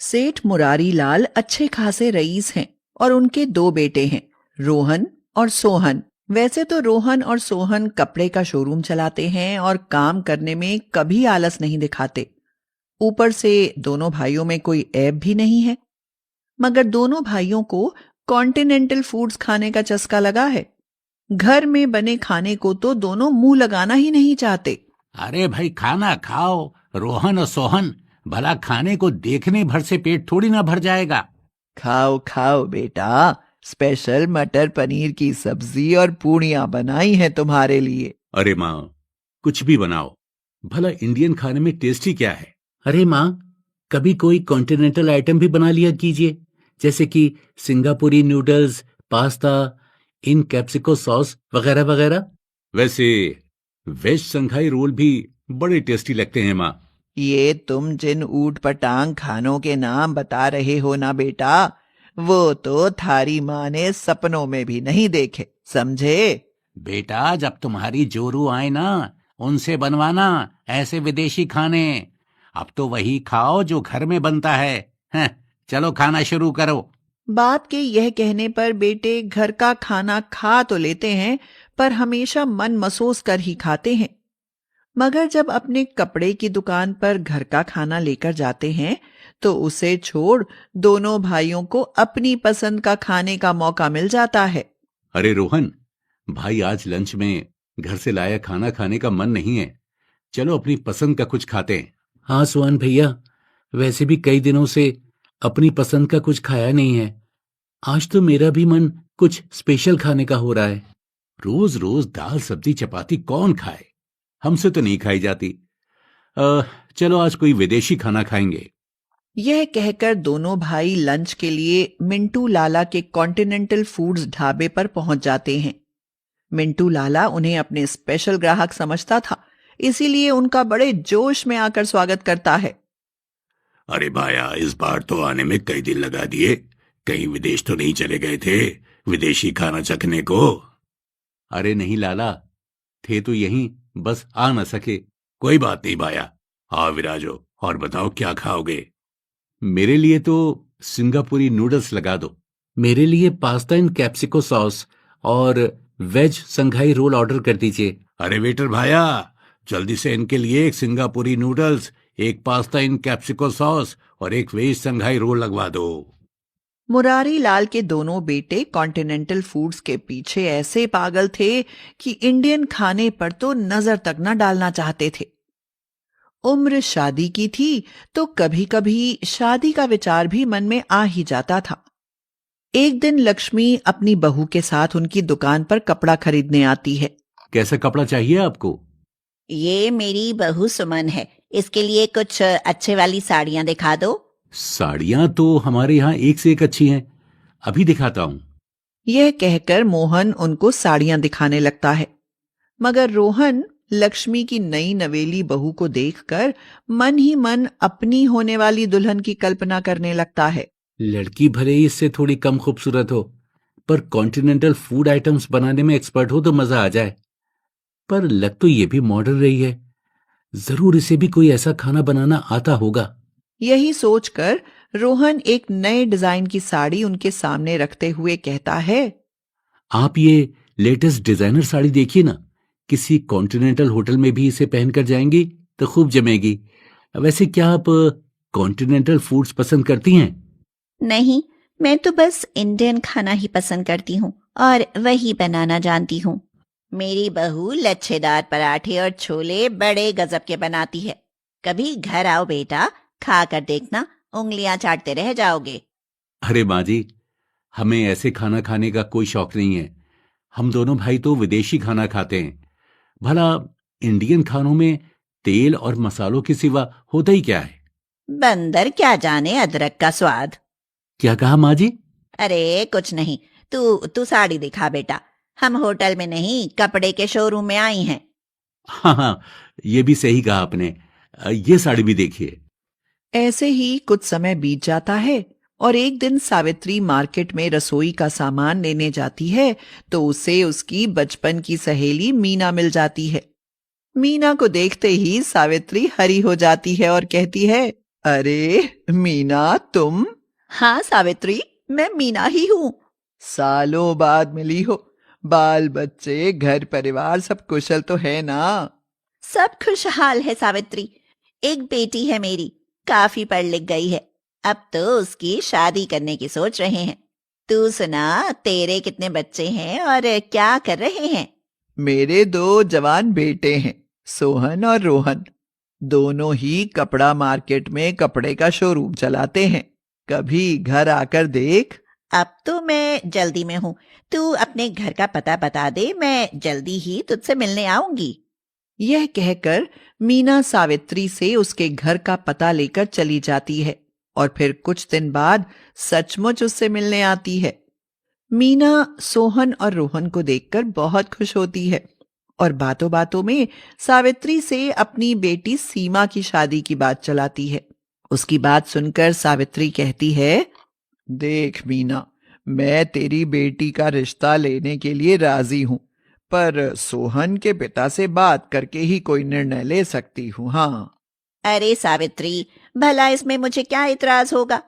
सेठ मुरारी लाल अच्छे खासे रईस हैं और उनके दो बेटे हैं, रोहन और सोहन। वैसे तो रोहन और सोहन कपड़े का शोरूम चलाते हैं और काम करने में कभी आलस नहीं दिखाते। ऊपर से दोनों भाइयों में कोई ऐब भी नहीं है। मगर दोनों भाइयों को कॉन्टिनेंटल फूड्स खाने का चस्का लगा है। घर में बने खाने को तो दोनों मुंह लगाना ही नहीं चाहते। अरे भाई, खाना खाओ रोहन और सोहन। भला खाने को देखने भर से पेट थोड़ी ना भर जाएगा। खाओ खाओ बेटा, स्पेशल मटर पनीर की सब्जी और पूड़ियां बनाई हैं तुम्हारे लिए। अरे माँ, कुछ भी बनाओ, भला इंडियन खाने में टेस्टी क्या है। अरे माँ, कभी कोई कॉन्टिनेंटल आइटम भी बना लिया कीजिए, जैसे कि सिंगापुरी नूडल्स, पास्ता इन कैप्सिको सॉस वगैरह वगैरह। वैसे वेज संघाई रोल भी बड़े टेस्टी लगते हैं माँ। ये तुम जिन ऊट पटांग खानों के नाम बता रहे हो ना बेटा, वो तो थारी माँ ने सपनों में भी नहीं देखे, समझे? बेटा, जब तुम्हारी जोरू आए ना, उनसे बनवाना ऐसे विदेशी खाने। अब तो वही खाओ जो घर में बनता है। हैं, चलो खाना शुरू करो। बाप के यह कहने पर बेटे घर का खाना खा तो लेते हैं, पर हमेशा मन मसोस कर ही खाते हैं। मगर जब अपने कपड़े की दुकान पर घर का खाना लेकर जाते हैं तो उसे छोड़ दोनों भाइयों को अपनी पसंद का खाने का मौका मिल जाता है। अरे रोहन भाई, आज लंच में घर से लाया खाना खाने का मन नहीं है। चलो अपनी पसंद का कुछ खाते हैं। हाँ सुहान भैया, वैसे भी कई दिनों से अपनी पसंद का कुछ खाया नहीं है। आज तो मेरा भी मन कुछ स्पेशल खाने का हो रहा है। रोज रोज दाल सब्जी चपाती कौन खाए, हमसे तो नहीं खाई जाती। चलो आज कोई विदेशी खाना खाएंगे। यह कहकर दोनों भाई लंच के लिए मिंटू लाला के कॉन्टिनेंटल फूड्स ढाबे पर पहुंच जाते हैं। मिंटू लाला उन्हें अपने स्पेशल ग्राहक समझता था, इसीलिए उनका बड़े जोश में आकर स्वागत करता है। अरे भाया, इस बार तो आने में कई दिन लगा दिए। कहीं विदेश तो नहीं चले गए थे विदेशी खाना चखने को? अरे नहीं लाला, थे तो यहीं, बस आ न सके। कोई बात नहीं भाया, आओ विराजो और बताओ क्या खाओगे। मेरे लिए तो सिंगापुरी नूडल्स लगा दो। मेरे लिए पास्ता इन कैप्सिको सॉस और वेज संघाई रोल ऑर्डर कर दीजिए। अरे वेटर भाया, जल्दी से इनके लिए एक सिंगापुरी नूडल्स, एक पास्ता इन कैप्सिको सॉस और एक वेज संघाई रोल लगवा दो। मुरारी लाल के दोनों बेटे कॉन्टिनेंटल फूड्स के पीछे ऐसे पागल थे कि इंडियन खाने पर तो नजर तक न डालना चाहते थे। उम्र शादी की थी तो कभी कभी शादी का विचार भी मन में आ ही जाता था। एक दिन लक्ष्मी अपनी बहू के साथ उनकी दुकान पर कपड़ा खरीदने आती है। कैसा कपड़ा चाहिए आपको? ये मेरी बहू सुमन है, इसके लिए कुछ अच्छे वाली साड़ियां दिखा दो। साड़ियां तो हमारे यहाँ एक से एक अच्छी हैं, अभी दिखाता हूँ। यह कहकर मोहन उनको साड़ियां दिखाने लगता है। मगर रोहन लक्ष्मी की नई नवेली बहू को देखकर मन ही मन अपनी होने वाली दुल्हन की कल्पना करने लगता है। लड़की भले ही इससे थोड़ी कम खूबसूरत हो, पर कॉन्टिनेंटल फूड आइटम्स बनाने में एक्सपर्ट हो तो मजा आ जाए। पर लग तो ये भी मॉडर्न रही है, जरूर इसे भी कोई ऐसा खाना बनाना आता होगा। यही सोचकर रोहन एक नए डिजाइन की साड़ी उनके सामने रखते हुए कहता है, आप ये लेटेस्ट डिजाइनर साड़ी देखिए ना, किसी कॉन्टिनेंटल होटल में भी इसे पहनकर जाएंगी तो खूब जमेगी। वैसे क्या आप कॉन्टिनेंटल फूड्स पसंद करती हैं? नहीं, मैं तो बस इंडियन खाना ही पसंद करती हूँ और वही बनाना जानती हूँ। मेरी बहू लच्छेदार पराठे और छोले बड़े गजब के बनाती है। कभी घर आओ बेटा, खा कर देखना, उंगलियां चाटते रह जाओगे। अरे माँ जी, हमें ऐसे खाना खाने का कोई शौक नहीं है। हम दोनों भाई तो विदेशी खाना खाते हैं। भला इंडियन खानों में तेल और मसालों के सिवा होता ही क्या है? बंदर क्या जाने अदरक का स्वाद। क्या कहा माँ जी? अरे कुछ नहीं, तू साड़ी दिखा बेटा। हम होटल में नहीं, कपड़े के शोरूम में आई हैं। हाँ हाँ, ये भी सही कहा आपने। ये साड़ी भी देखिए। ऐसे ही कुछ समय बीत जाता है और एक दिन सावित्री मार्केट में रसोई का सामान लेने जाती है तो उसे उसकी बचपन की सहेली मीना मिल जाती है। मीना को देखते ही सावित्री हरी हो जाती है और कहती है, अरे मीना, तुम? हाँ सावित्री, मैं मीना ही हूँ। सालों बाद मिली हो। बाल बच्चे, घर परिवार सब कुशल तो है ना? सब खुशहाल है सावित्री। एक बेटी है मेरी, काफी पढ़ लिख गई है। अब तो उसकी शादी करने की सोच रहे हैं। तू सुना, तेरे कितने बच्चे हैं और क्या कर रहे हैं? मेरे 2 जवान बेटे हैं, सोहन और रोहन। दोनों ही कपड़ा मार्केट में कपड़े का शोरूम चलाते हैं। कभी घर आकर देख। अब तो मैं जल्दी में हूँ। तू अपने घर का पता बता दे, मैं जल्दी ही तुझसे मिलने आऊंगी। यह कहकर मीना सावित्री से उसके घर का पता लेकर चली जाती है और फिर कुछ दिन बाद सचमुच उससे मिलने आती है। मीना सोहन और रोहन को देखकर बहुत खुश होती है और बातों बातों में सावित्री से अपनी बेटी सीमा की शादी की बात चलाती है। उसकी बात सुनकर सावित्री कहती है, देख मीना, मैं तेरी बेटी का रिश्ता लेने के लिए राजी हूं, पर सोहन के पिता से बात करके ही कोई निर्णय ले सकती हूँ। हाँ। अरे सावित्री, भला इसमें मुझे क्या इतराज होगा?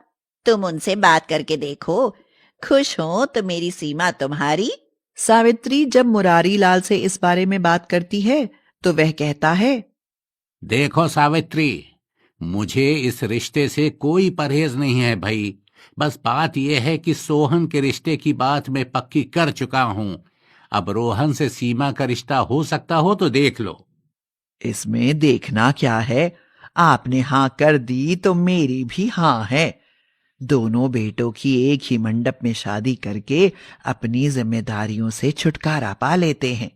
तुम उनसे बात करके देखो। खुश हो तो मेरी सीमा तुम्हारी। सावित्री जब मुरारी लाल से इस बारे में बात करती है तो वह कहता है, देखो सावित्री, मुझे इस रिश्ते से कोई परहेज नहीं है भाई। बस बात यह है कि सोहन के रिश्ते की बात मैं पक्की कर चुका हूं। अब रोहन से सीमा का रिश्ता हो सकता हो तो देख लो। इसमें देखना क्या है? आपने हाँ कर दी तो मेरी भी हाँ है। दोनों बेटों की एक ही मंडप में शादी करके अपनी जिम्मेदारियों से छुटकारा पा लेते हैं।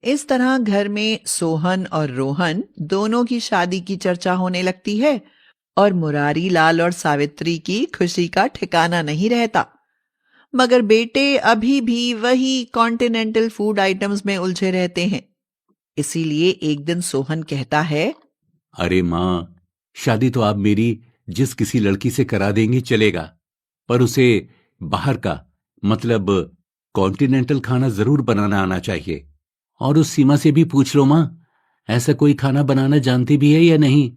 इस तरह घर में सोहन और रोहन दोनों की शादी की चर्चा होने लगती है और मुरारी लाल और सावित्री की खुशी का ठिकाना नहीं रहता। मगर बेटे अभी भी वही कॉन्टिनेंटल फूड आइटम्स में उलझे रहते हैं। इसीलिए एक दिन सोहन कहता है, अरे माँ, शादी तो आप मेरी जिस किसी लड़की से करा देंगी चलेगा, पर उसे बाहर का मतलब कॉन्टिनेंटल खाना जरूर बनाना आना चाहिए। और उस सीमा से भी पूछ लो माँ, ऐसा कोई खाना बनाना जानती भी है या नहीं?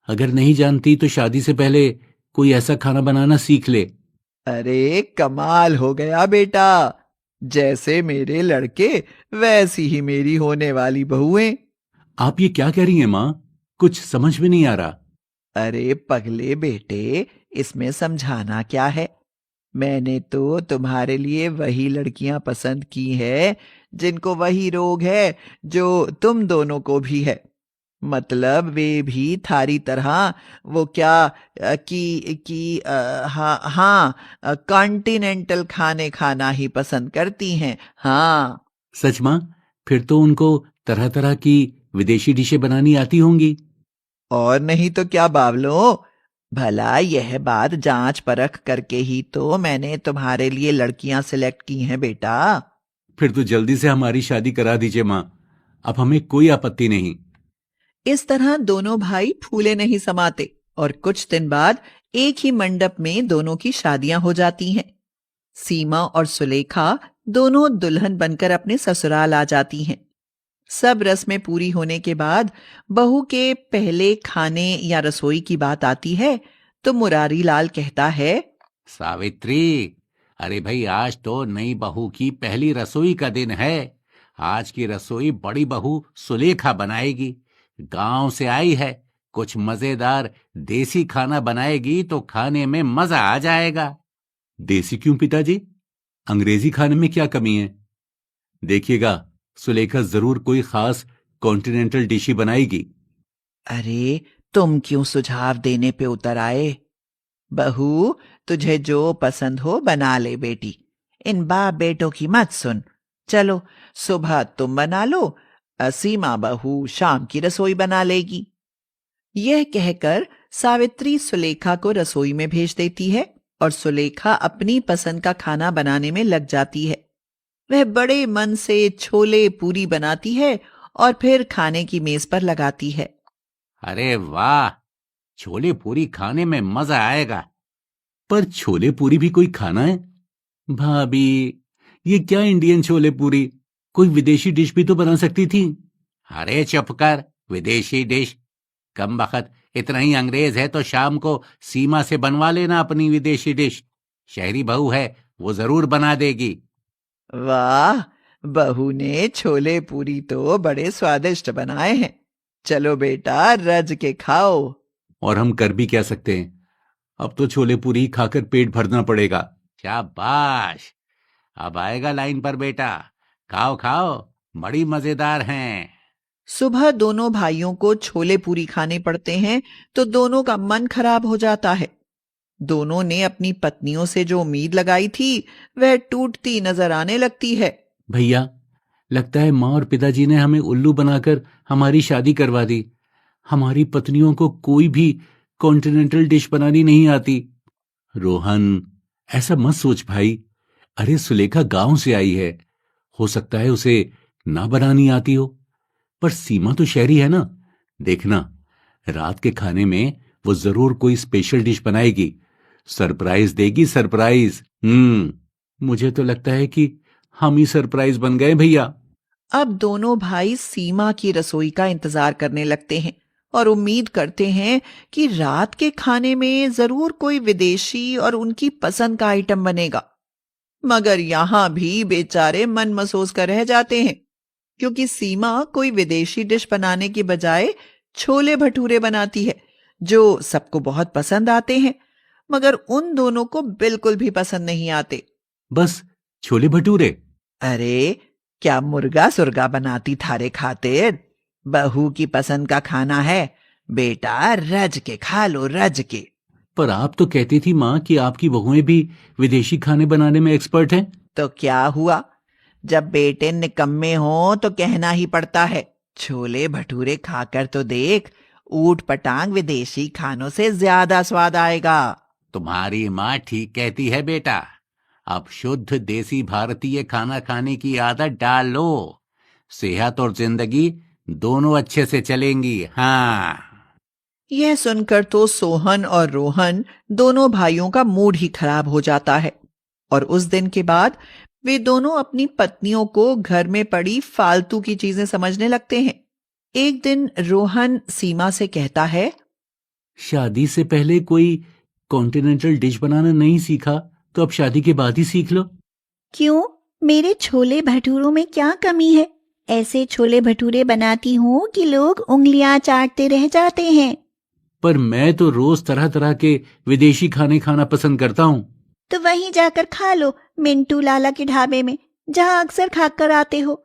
अगर नहीं जानती तो शादी से पहले कोई ऐसा खाना बनाना सीख ले। अरे कमाल हो गया बेटा, जैसे मेरे लड़के वैसी ही मेरी होने वाली बहुएं। आप ये क्या कह रही हैं माँ? कुछ समझ में नहीं आ रहा। अरे पगले बेटे, इसमें समझाना क्या है? मैंने तो तुम्हारे लिए वही लड़कियां पसंद की है जिनको वही रोग है जो तुम दोनों को भी है। मतलब वे भी थारी तरह वो क्या हाँ हाँ, कॉन्टिनेंटल खाने खाना ही पसंद करती हैं। हाँ। सच माँ? फिर तो उनको तरह तरह की विदेशी डिशें बनानी आती होंगी। और नहीं तो क्या बावलो, भला यह बात जांच परख करके ही तो मैंने तुम्हारे लिए लड़कियां सिलेक्ट की हैं बेटा। फिर तो जल्दी से हमारी शादी करा दीजिए माँ, अब हमें कोई आपत्ति नहीं। इस तरह दोनों भाई फूले नहीं समाते और कुछ दिन बाद एक ही मंडप में दोनों की शादियां हो जाती हैं। सीमा और सुलेखा दोनों दुल्हन बनकर अपने ससुराल आ जाती हैं। सब रस्में पूरी होने के बाद बहू के पहले खाने या रसोई की बात आती है तो मुरारी लाल कहता है, सावित्री, अरे भाई, आज तो नई बहू की पहली रसोई का दिन है। आज की रसोई बड़ी बहू सुलेखा बनाएगी। गांव से आई है, कुछ मजेदार देसी खाना बनाएगी तो खाने में मजा आ जाएगा। देसी क्यों पिताजी? अंग्रेजी खाने में क्या कमी है? देखिएगा, सुलेखा जरूर कोई खास कॉन्टिनेंटल डिश ही बनाएगी। अरे तुम क्यों सुझाव देने पे उतर आए? बहू, तुझे जो पसंद हो बना ले बेटी, इन बाप बेटों की मत सुन। चलो, सुबह तुम बना लो, सीमा बहू शाम की रसोई बना लेगी। यह कहकर सावित्री सुलेखा को रसोई में भेज देती है और सुलेखा अपनी पसंद का खाना बनाने में लग जाती है। वह बड़े मन से छोले पूरी बनाती है और फिर खाने की मेज पर लगाती है। अरे वाह, छोले पूरी खाने में मजा आएगा। पर छोले पूरी भी कोई खाना है? भाभी, ये क्या इंडियन छोले पूरी? कोई विदेशी डिश भी तो बना सकती थी। अरे चुप कर, विदेशी डिश? कमबख्त, इतना ही अंग्रेज है तो शाम को सीमा से बनवा लेना अपनी विदेशी डिश। शहरी बहू है, वो जरूर बना देगी। वाह, बहू ने छोले पूरी तो बड़े स्वादिष्ट बनाए हैं। चलो बेटा, रज के खाओ। और हम कर भी क्या सकते हैं, अब तो छोले पूरी खाकर पेट भरना पड़ेगा। शाबाश, अब आएगा लाइन पर बेटा, खाओ खाओ, बड़ी मजेदार हैं। सुबह दोनों भाइयों को छोले पूरी खाने पड़ते हैं तो दोनों का मन खराब हो जाता है। दोनों ने अपनी पत्नियों से जो उम्मीद लगाई थी वह टूटती नजर आने लगती है। भैया, लगता है माँ और पिताजी ने हमें उल्लू बनाकर हमारी शादी करवा दी। हमारी पत्नियों को कोई भी कॉन्टिनेंटल डिश बनानी नहीं आती। रोहन, ऐसा मत सोच भाई। अरे सुलेखा गांव से आई है, हो सकता है उसे ना बनानी आती हो, पर सीमा तो शहरी है ना। देखना, रात के खाने में वो जरूर कोई स्पेशल डिश बनाएगी, सरप्राइज देगी, सरप्राइज। मुझे तो लगता है कि हम ही सरप्राइज बन गए भैया। अब दोनों भाई सीमा की रसोई का इंतजार करने लगते हैं और उम्मीद करते हैं कि रात के खाने में जरूर कोई विदेशी और उनकी पसंद का आइटम बनेगा। मगर यहां भी बेचारे मन मसोस कर रह जाते हैं, क्योंकि सीमा कोई विदेशी डिश बनाने की बजाय छोले भटूरे बनाती है, जो सबको बहुत पसंद आते हैं, मगर उन दोनों को बिल्कुल भी पसंद नहीं आते। बस छोले भटूरे? अरे, क्या मुर्गा सुर्गा बनाती थारे खातिर? बहू की पसंद का खाना है बेटा, रज के खा लो, रज के। पर आप तो कहती थी माँ कि आपकी बहुएं भी विदेशी खाने बनाने में एक्सपर्ट हैं। तो क्या हुआ, जब बेटे निकम्मे हो तो कहना ही पड़ता है। छोले भटूरे खाकर तो देख, ऊट पटांग विदेशी खानों से ज्यादा स्वाद आएगा। तुम्हारी माँ ठीक कहती है बेटा, अब शुद्ध देसी भारतीय खाना खाने की आदत डाल लो, सेहत और जिंदगी दोनों अच्छे से चलेंगी। हाँ। यह सुनकर तो सोहन और रोहन दोनों भाइयों का मूड ही खराब हो जाता है, और उस दिन के बाद वे दोनों अपनी पत्नियों को घर में पड़ी फालतू की चीजें समझने लगते हैं। एक दिन रोहन सीमा से कहता है, शादी से पहले कोई कॉन्टिनेंटल डिश बनाना नहीं सीखा तो अब शादी के बाद ही सीख लो। क्यों, मेरे छोले भटूरों में क्या कमी है? ऐसे छोले भटूरे बनाती हूँ कि लोग उंगलियां चाटते रह जाते हैं। पर मैं तो रोज तरह तरह के विदेशी खाने खाना पसंद करता हूँ। तो वहीं जाकर खा लो, मिंटू लाला के ढाबे में, जहाँ अक्सर खाकर आते हो।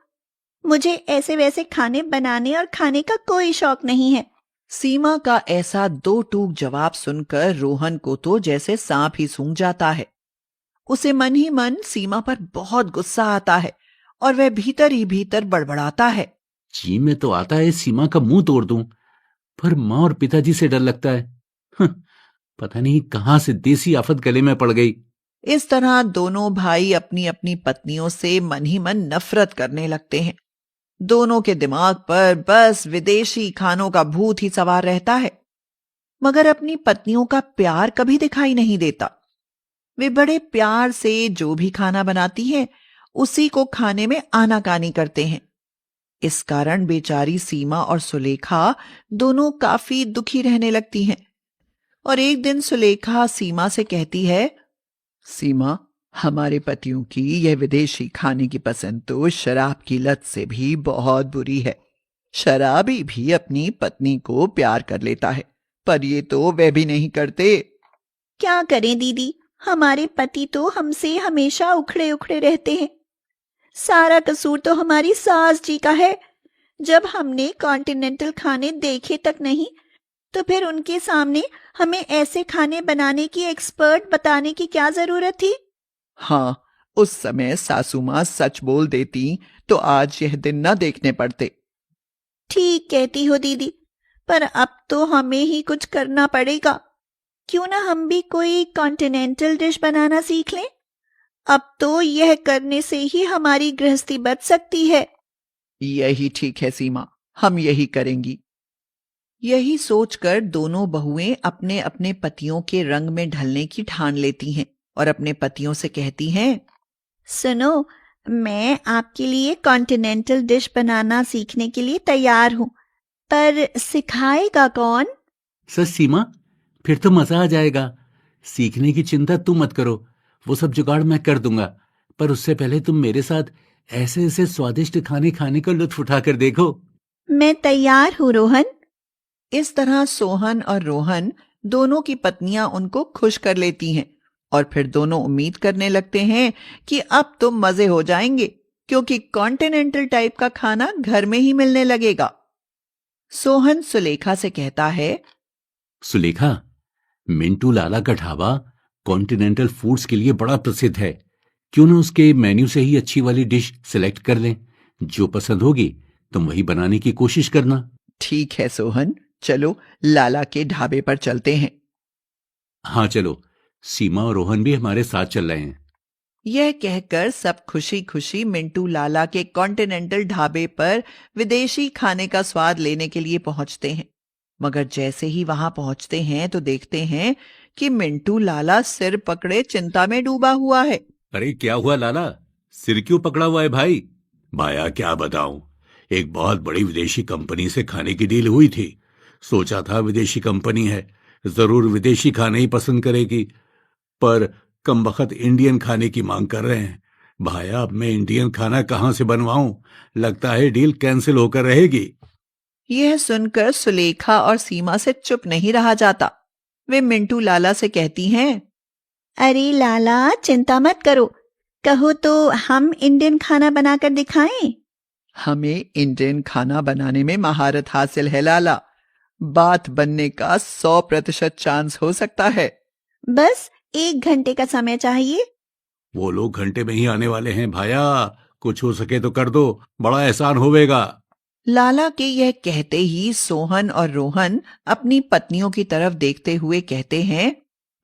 मुझे ऐसे वैसे खाने बनाने और खाने का कोई शौक नहीं है। सीमा का ऐसा दो टूक जवाब सुनकर रोहन को तो जैसे सांप ही सूंघ जाता है। उसे मन ही मन सीमा पर बहुत गुस्सा आता है और वह भीतर ही भीतर बड़बड़ाता है, जी में तो आता है सीमा का मुंह तोड़ दूं, पर माँ और पिताजी से डर लगता है। पता नहीं कहां से देसी आफत गले में पड़ गई। इस तरह दोनों भाई अपनी अपनी पत्नियों से मन ही मन नफरत करने लगते हैं। दोनों के दिमाग पर बस विदेशी खानों का भूत ही सवार रहता है, मगर अपनी पत्नियों का प्यार कभी दिखाई नहीं देता। वे बड़े प्यार से जो भी खाना बनाती हैं उसी को खाने में आनाकानी करते हैं। इस कारण बेचारी सीमा और सुलेखा दोनों काफी दुखी रहने लगती हैं। और एक दिन सुलेखा सीमा से कहती है, सीमा, हमारे पतियों की यह विदेशी खाने की पसंद तो शराब की लत से भी बहुत बुरी है। शराबी भी अपनी पत्नी को प्यार कर लेता है, पर ये तो वे भी नहीं करते। क्या करें दीदी, हमारे पति तो हमसे हमेशा उखड़े उखड़े रहते हैं। सारा कसूर तो हमारी सास जी का है। जब हमने कॉन्टिनेंटल खाने देखे तक नहीं, तो फिर उनके सामने हमें ऐसे खाने बनाने की एक्सपर्ट बताने की क्या जरूरत थी? हाँ, उस समय सासू माँ सच बोल देती तो आज यह दिन न देखने पड़ते। ठीक कहती हो दीदी, पर अब तो हमें ही कुछ करना पड़ेगा। क्यों ना हम भी कोई कॉन्टिनेंटल डिश बनाना सीख लें? अब तो यह करने से ही हमारी गृहस्थी बच सकती है। यही ठीक है सीमा, हम यही करेंगी। यही सोचकर दोनों बहुएं अपने अपने पतियों के रंग में ढलने की ठान लेती हैं और अपने पतियों से कहती हैं, सुनो, मैं आपके लिए कॉन्टिनेंटल डिश बनाना सीखने के लिए तैयार हूँ, पर सिखाएगा कौन? सच सीमा? फिर तो मजा आ जाएगा। सीखने की चिंता तुम मत करो, वो सब जुगाड़ मैं कर दूंगा। पर उससे पहले तुम मेरे साथ ऐसे ऐसे स्वादिष्ट खाने खाने का लुत्फ उठा कर देखो। मैं तैयार हूँ रोहन। इस तरह सोहन और रोहन दोनों की पत्नियां उनको खुश कर लेती हैं और फिर दोनों उम्मीद करने लगते हैं कि अब तो मजे हो जाएंगे, क्योंकि कॉन्टिनेंटल टाइप का खाना घर में ही मिलने लगेगा। सोहन सुलेखा से कहता है, सुलेखा, मिंटू लाला का ढाबा कॉन्टिनेंटल फूड्स के लिए बड़ा प्रसिद्ध है। क्यों ना उसके मेन्यू से ही अच्छी वाली डिश सिलेक्ट कर लें। जो पसंद होगी तुम वही बनाने की कोशिश करना। ठीक है सोहन, चलो लाला के ढाबे पर चलते हैं। हाँ चलो, सीमा और रोहन भी हमारे साथ चल रहे हैं। यह कहकर सब खुशी खुशी मिंटू लाला के कॉन्टिनेंटल ढाबे पर विदेशी खाने का स्वाद लेने के लिए पहुंचते हैं। मगर जैसे ही वहां पहुंचते हैं तो देखते हैं कि मिंटू लाला सिर पकड़े चिंता में डूबा हुआ है। अरे क्या हुआ लाला, सिर क्यों पकड़ा हुआ है भाई? भाया क्या बताऊं, एक बहुत बड़ी विदेशी कंपनी से खाने की डील हुई थी। सोचा था विदेशी कंपनी है, जरूर विदेशी खाने ही पसंद करेगी, पर कमबख्त इंडियन खाने की मांग कर रहे हैं। भाया अब मैं इंडियन खाना कहां से बनवाऊं? लगता है डील कैंसिल होकर रहेगी। यह सुनकर सुलेखा और सीमा से चुप नहीं रहा जाता। वे मिंटू लाला से कहती हैं, अरे लाला चिंता मत करो, कहो तो हम इंडियन खाना बनाकर दिखाएं। हमें इंडियन खाना बनाने में महारत हासिल है लाला। बात बनने का 100% चांस हो सकता है। बस 1 घंटे का समय चाहिए। वो लोग घंटे में ही आने वाले हैं भाया, कुछ हो सके तो कर दो, बड़ा एहसान होवेगा। लाला के यह कहते ही सोहन और रोहन अपनी पत्नियों की तरफ देखते हुए कहते हैं,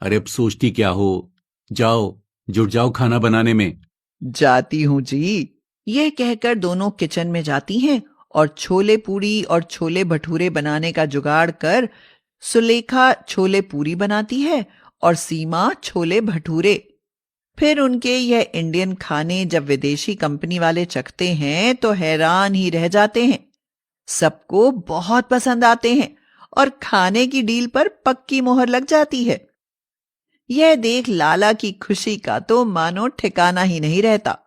अरे अब सोचती क्या हो, जाओ जुट जाओ खाना बनाने में। जाती हूँ जी। यह कहकर दोनों किचन में जाती हैं और छोले पूरी और छोले भटूरे बनाने का जुगाड़ कर सुलेखा छोले पूरी बनाती है और सीमा छोले भटूरे। फिर उनके यह इंडियन खाने जब विदेशी कंपनी वाले चखते हैं तो हैरान ही रह जाते हैं। सबको बहुत पसंद आते हैं और खाने की डील पर पक्की मोहर लग जाती है। यह देख लाला की खुशी का तो मानो ठिकाना ही नहीं रहता।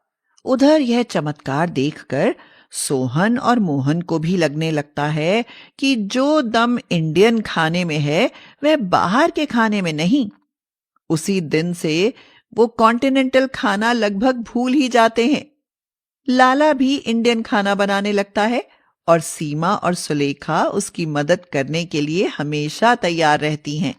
उधर यह चमत्कार देखकर सोहन और मोहन को भी लगने लगता है कि जो दम इंडियन खाने में है वह बाहर के खाने में नहीं। उसी दिन से वो कॉन्टिनेंटल खाना लगभग भूल ही जाते हैं। लाला भी इंडियन खाना बनाने लगता है और सीमा और सुलेखा उसकी मदद करने के लिए हमेशा तैयार रहती हैं।